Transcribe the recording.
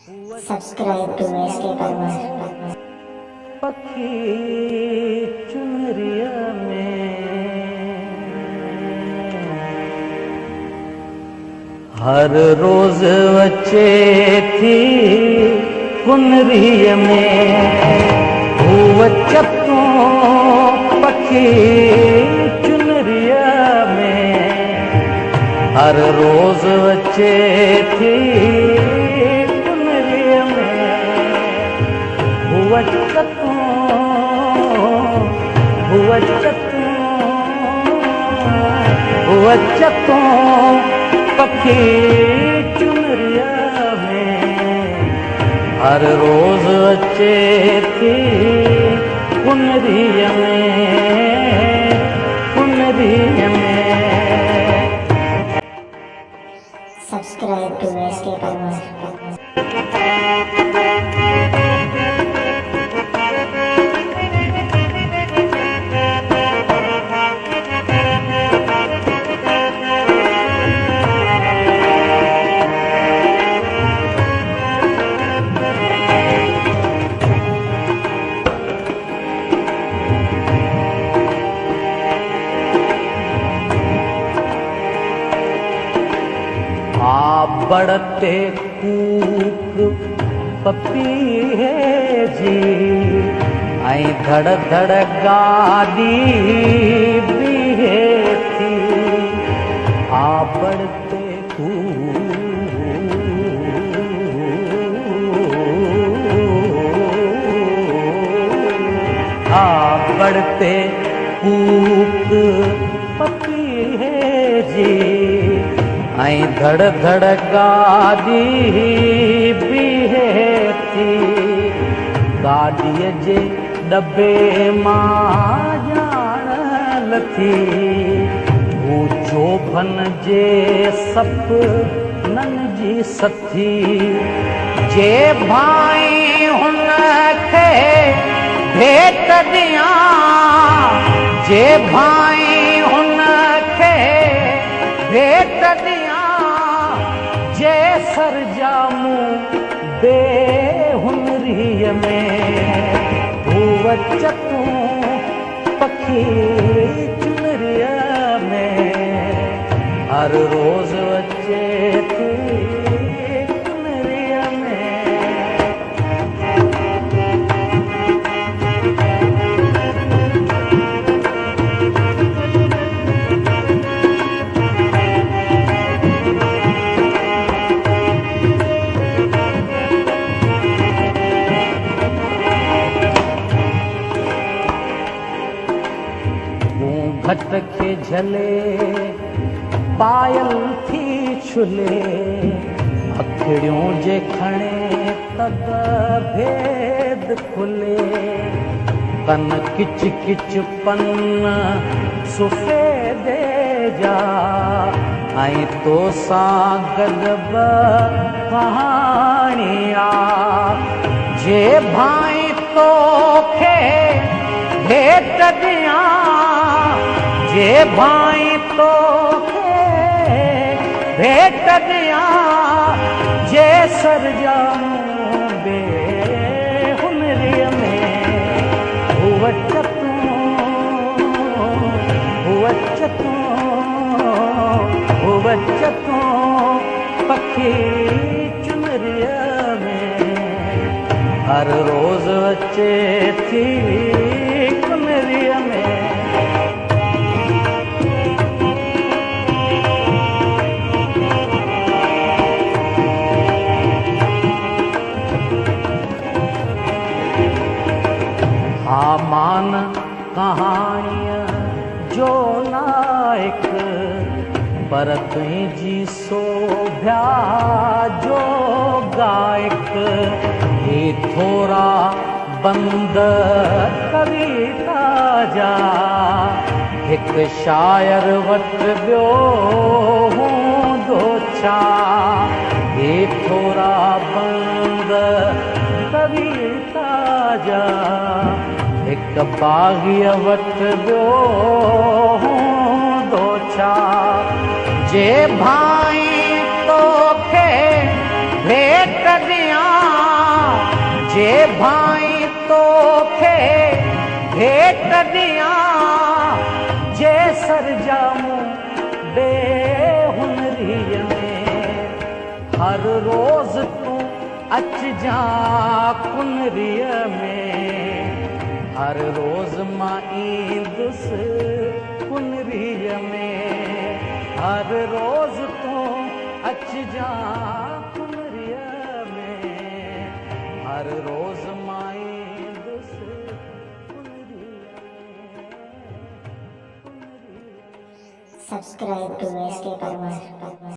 Subscribe to SK Parmar. पखी चुनरिया में हर रोज बच्चे थी कुनरिया में बच्चों पखी चुनरिया में हर रोज बच्चे थी कुनरिया में बच्चों पखी चुनरिया में हर रोज बच्चे थी कुनरिया में Subscribe to SK Parmar. बढ़ते कूक पपी है जी आई धड़ धड़ गादी भी है थी आ बढ़ते बढ़ते कूक पपी है जी आई धड़ धड़ गादी भी है थी गादीअ जे डबे मां ॼाण थी हू चोभन जे सपननि जी सथी जे भाई हुन खे भेट ॾियां जे भाई हुन खे भेट ॾियां जे सरजामू बेहुनरीअ में हू बच्चों पखी चुनरिया में हर रोज बच्चे थी कुनरिया में घट के झले पायल थी छुले अखड़ियों जे खणे तद भेद खुले कन किच किच पन सुफेदे जा आई तो सां गदब कहानिया जे भाई तो खे भेट ॾियां जे भाई तो भेट ॾियां जे सरजामू बेहुनरीअ में हू बच्चों पखी चुनरिया में हर रोज बच्चे थी कुनरिया में मान कहानियां जो नायक पर तुझी शोभ्या जो गायक ये थोड़ा बंद कविता जा एक शायर वट बियो हूंदो छा ये थोड़ा बंद कविता जा एक बाग़ीअ वट बियो हूंदो छा जे भाई तोखे भेट ॾियां भाई तोखे भेट ॾियां जे सर जामूं बेहुनरीअ में हर रोज़ तूं अचजां कुनरीअ में हर रोज़ मां ईंदुसि कुनरीअ में हर रोज़ तूं अचजां कुनरीअ में हर रोज़ मां ईंदुसि कुनरीअ में Subscribe to SK Parmas.